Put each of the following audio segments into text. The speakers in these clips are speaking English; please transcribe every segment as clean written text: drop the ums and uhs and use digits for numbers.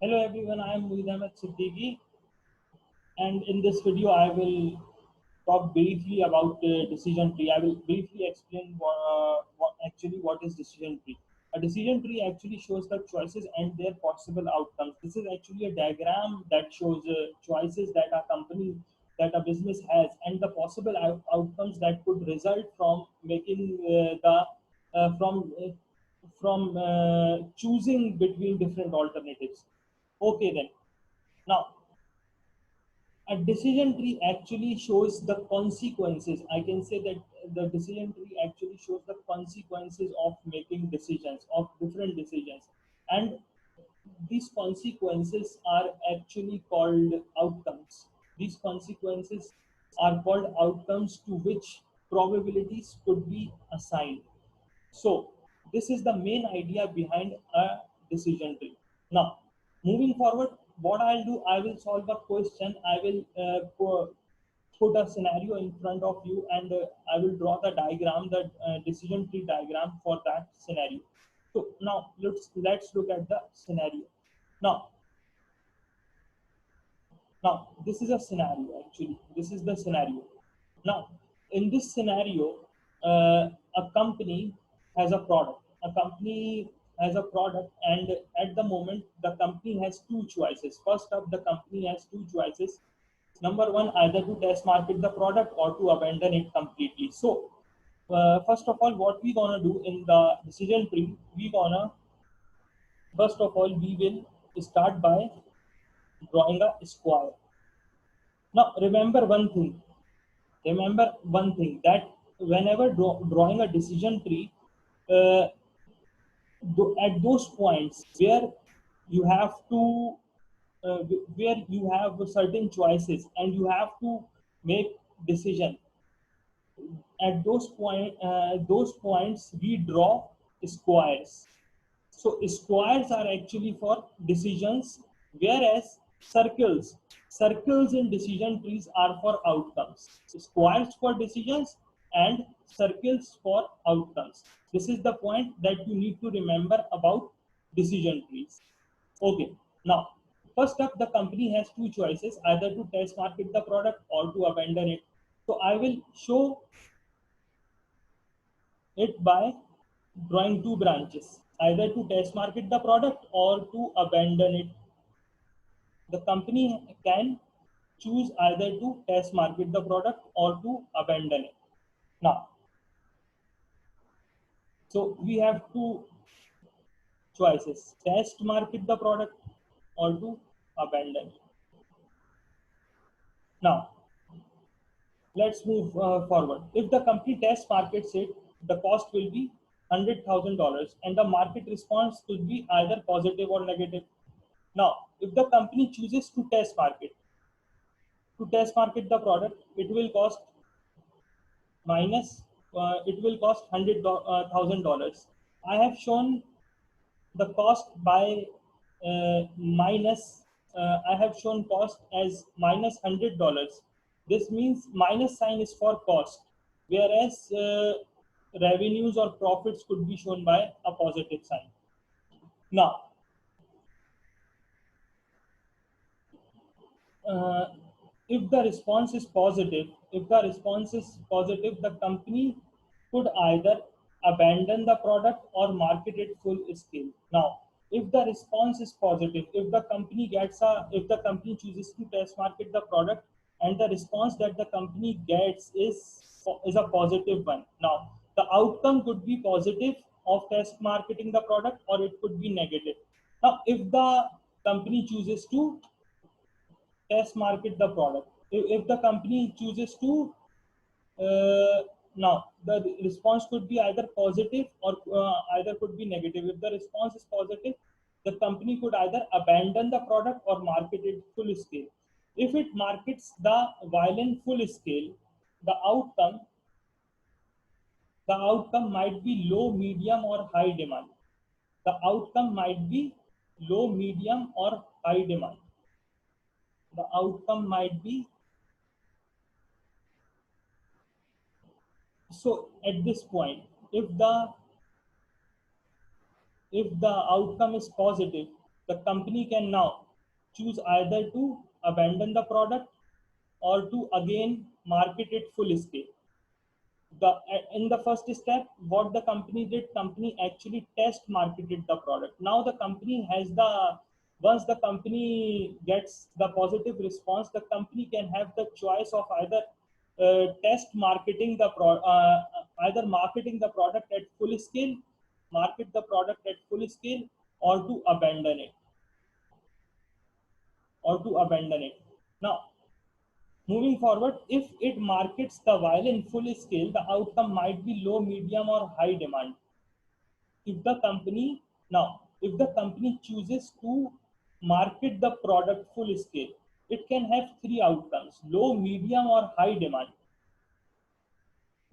Hello everyone, I am Muhid Ahmed Siddiqui, and in this video I will talk briefly about decision tree. I will briefly explain what is decision tree. A decision tree actually shows the choices and their possible outcomes. This is actually a diagram that shows choices that that a business has, and the possible outcomes that could result from making the uh, from choosing between different alternatives. Okay then. Now, a decision tree actually shows the consequences. I can say that the decision tree actually shows the consequences of making decisions, of different decisions. And these consequences are actually called outcomes. These consequences are called outcomes to which probabilities could be assigned. So, this is the main idea behind a decision tree. Now, moving forward, what I'll do, I will solve a question. I will put a scenario in front of you, and I will draw the diagram, the decision tree diagram for that scenario. So now let's look at the scenario. Now, now this is a scenario actually. This is the scenario. Now, in this scenario, a company has a product. A company has a product, and at the moment, the company has two choices. First up, the company has two choices. Number one, either to test market the product or to abandon it completely. So, first of all, what we gonna do in the decision tree, we gonna first of all we will start by drawing a square. Now, remember one thing that whenever drawing a decision tree, uh, at those points where you have to where you have certain choices and you have to make decision, at those points we draw squares. So squares are actually for decisions, whereas circles in decision trees are for outcomes. Squares for decisions and circles for outcomes. This is the point that you need to remember about decision trees. Okay. Now, first up, the company has two choices: either to test market the product or to abandon it. So I will show it by drawing two branches, either to test market the product or to abandon it. The company can choose either to test market the product or to abandon it. Now, so we have two choices: test market the product or to abandon it. Now, let's move forward. If the company test markets it, the cost will be $100,000, and the market response could be either positive or negative. Now, if the company chooses to test market the product, minus, it will cost $100,000. I have shown the cost by minus. I have shown cost as minus $100. This means minus sign is for cost, whereas revenues or profits could be shown by a positive sign. Now, uh, if the response is positive, the company could either abandon the product or market it full scale. Now, if the response is positive, if the company chooses to test market the product, and the response that the company gets is a positive one. Now, the outcome could be positive of test marketing the product, or it could be negative. Now, if the company chooses to test market the product. If the company chooses to, now the response could be either positive or either could be negative. If the response is positive, the company could either abandon the product or market it full scale. If it markets the violin full scale, the outcome the outcome might be low, medium, or high demand. The outcome might be low, medium, or high demand. The outcome might be so at this point, if the outcome is positive, the company can now choose either to abandon the product or to again market it full scale. The in the first step, what the company did, company actually test marketed the product. Now the company has the, once the company gets the positive response, the company can have the choice of either test marketing the either marketing the product at full scale, market the product at full scale, or to abandon it, now. Moving forward, if it markets the violin full scale, the outcome might be low, medium, or high demand. If the company if the company chooses to market the product full scale, it can have three outcomes: low, medium, or high demand.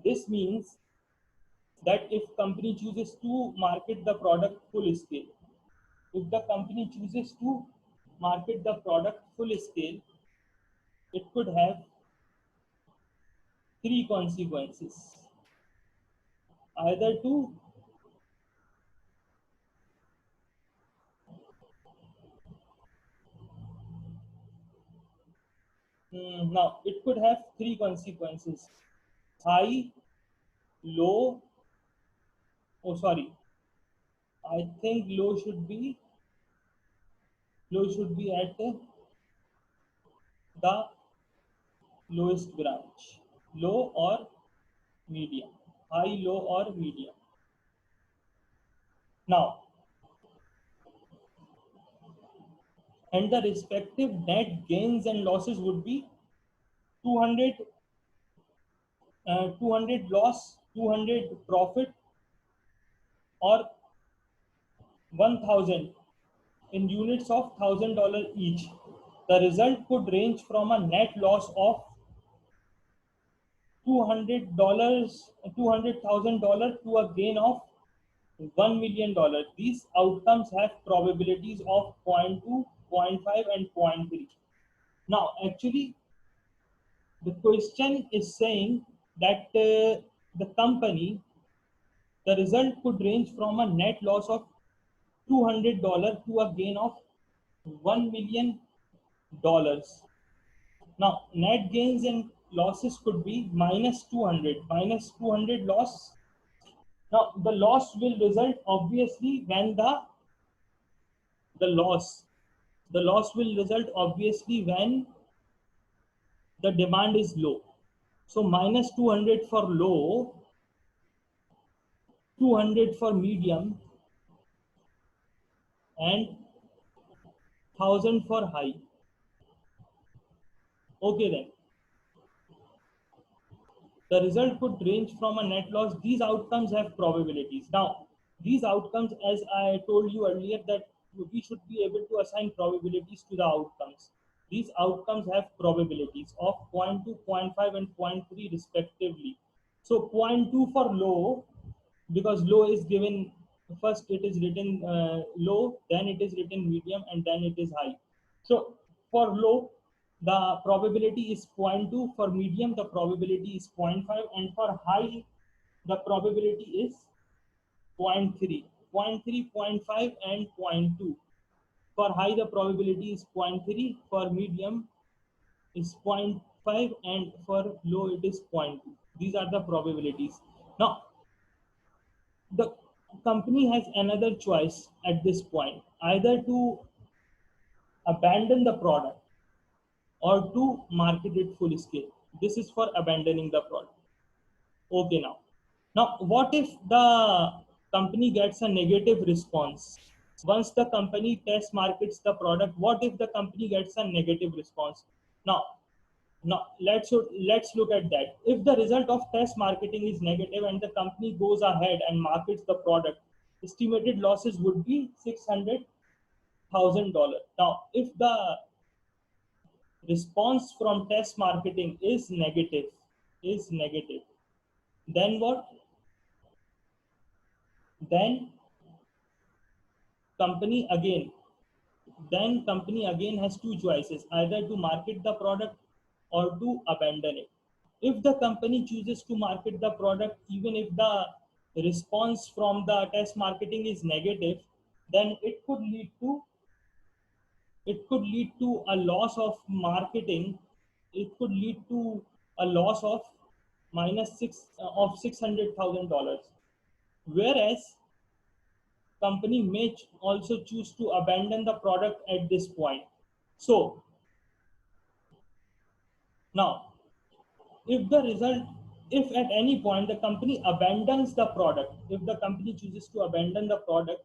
This means that if company chooses to market the product full scale, if the company chooses to market the product full scale, it could have three consequences: either to now it could have three consequences: high, low. Oh, sorry. I think low should be at the lowest branch. Low or medium. High, low, or medium. Now, and the respective net gains and losses would be 200, 200 loss, 200 profit, or 1000 in units of $1,000 each. The result could range from a net loss of $200,000 to a gain of $1 million. These outcomes have probabilities of zero point 0.2, 0.5, and zero point 0.3. Now, actually, the question is saying that the company, the result could range from a net loss of $200 to a gain of $1 million. Now, net gains and losses could be minus 200 loss. Now, the loss will result obviously when the loss the loss will result obviously when the demand is low. So minus 200 for low, 200 for medium, and 1000 for high. Okay, then the result could range from a net loss. These outcomes have probabilities. Now, these outcomes, as I told you earlier, that we should be able to assign probabilities to the outcomes. These outcomes have probabilities of 0.2, 0.5, and 0.3 respectively. So 0.2 for low, because low is given first, it is written low, then it is written medium, and then it is high. So for low, the probability is 0.2, for medium the probability is 0.5, and for high the probability is 0.3, 0.3, 0.5, and 0.2. For high the probability is 0.3, for medium is 0.5, and for low it is 0.2. These are the probabilities. Now the company has another choice at this point: either to abandon the product or to market it full scale. This is for abandoning the product. Okay, now what if the company gets a negative response? Once the company test markets the product, what if the company gets a negative response? Now, let's look at that. If the result of test marketing is negative and the company goes ahead and markets the product, estimated losses would be $600,000. Now, if the response from test marketing is negative, then what? Then company again company again has two choices: either to market the product or to abandon it. If the company chooses to market the product, even if the response from the test marketing is negative, then it could lead to it could lead to a loss of marketing. It could lead to a loss of minus six of $600,000. Whereas company may also choose to abandon the product at this point. So now, if the result, if at any point the company abandons the product, if the company chooses to abandon the product,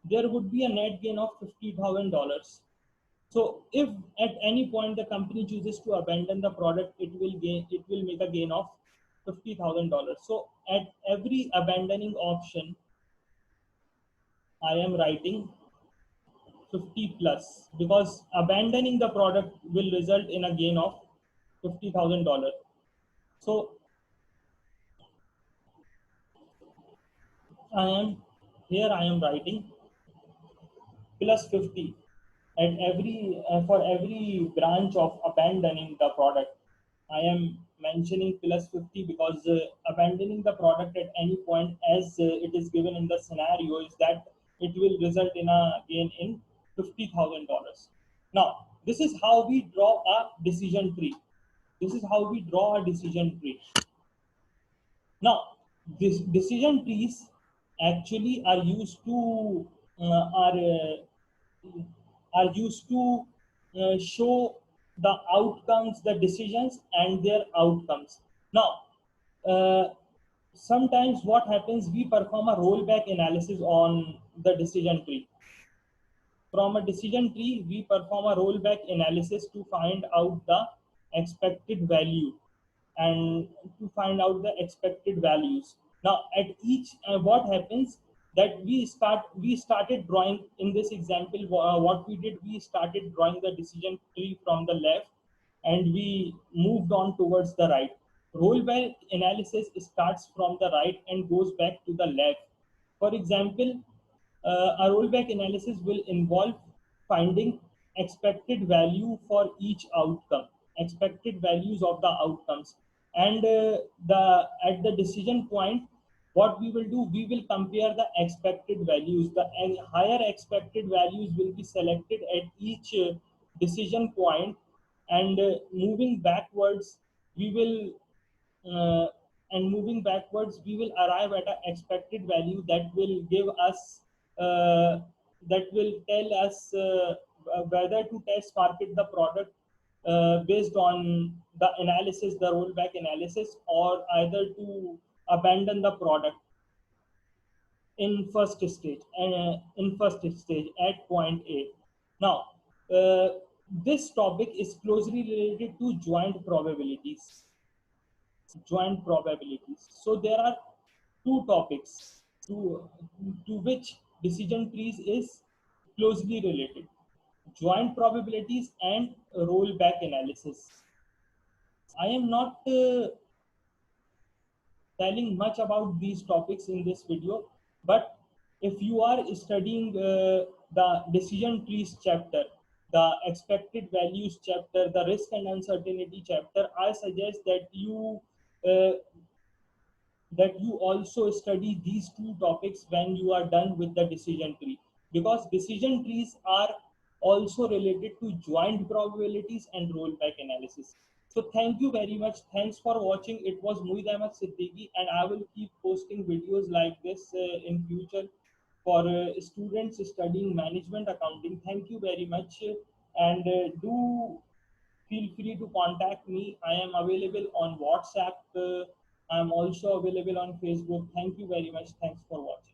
there would be a net gain of $50,000. So if at any point the company chooses to abandon the product, it will make a gain of $50,000. So at every abandoning option, I am writing 50 plus, because abandoning the product will result in a gain of $50,000. So I am I am writing plus 50 at every for every branch of abandoning the product. I am mentioning plus 50 because abandoning the product at any point, as it is given in the scenario, is that it will result in a gain in $50,000. Now this is how we draw a decision tree. This is how we draw a decision tree. Now, these decision trees actually are used to show the outcomes, the decisions, and their outcomes. Now, uh, sometimes what happens, we perform a rollback analysis on the decision tree. From a decision tree, we perform a rollback analysis to find out the expected value and to find out the expected values. Now, at each, what happens that we started drawing in this example. What we did, we started drawing the decision tree from the left, and we moved on towards the right. Rollback analysis starts from the right and goes back to the left. For example, a rollback analysis will involve finding expected value for each outcome, expected values of the outcomes, and the at the decision point, what we will do, we will compare the expected values. The higher expected values will be selected at each decision point, and moving backwards, we will uh, moving backwards, we will arrive at an expected value that will give us that will tell us whether to test market the product based on the analysis, the rollback analysis, or either to abandon the product in first stage at point A. Now, this topic is closely related to joint probabilities. Joint probabilities. So there are two topics to which decision trees is closely related: joint probabilities and rollback analysis. I am not telling much about these topics in this video, but if you are studying the decision trees chapter, the expected values chapter, the risk and uncertainty chapter, I suggest uh, that you also study these two topics when you are done with the decision tree, because decision trees are also related to joint probabilities and rollback analysis. So thank you very much. Thanks for watching. It was Muid Ahmed Siddiqui, and I will keep posting videos like this in future for students studying management accounting. Thank you very much, and do feel free to contact me. I am available on WhatsApp. I am also available on Facebook. Thank you very much. Thanks for watching.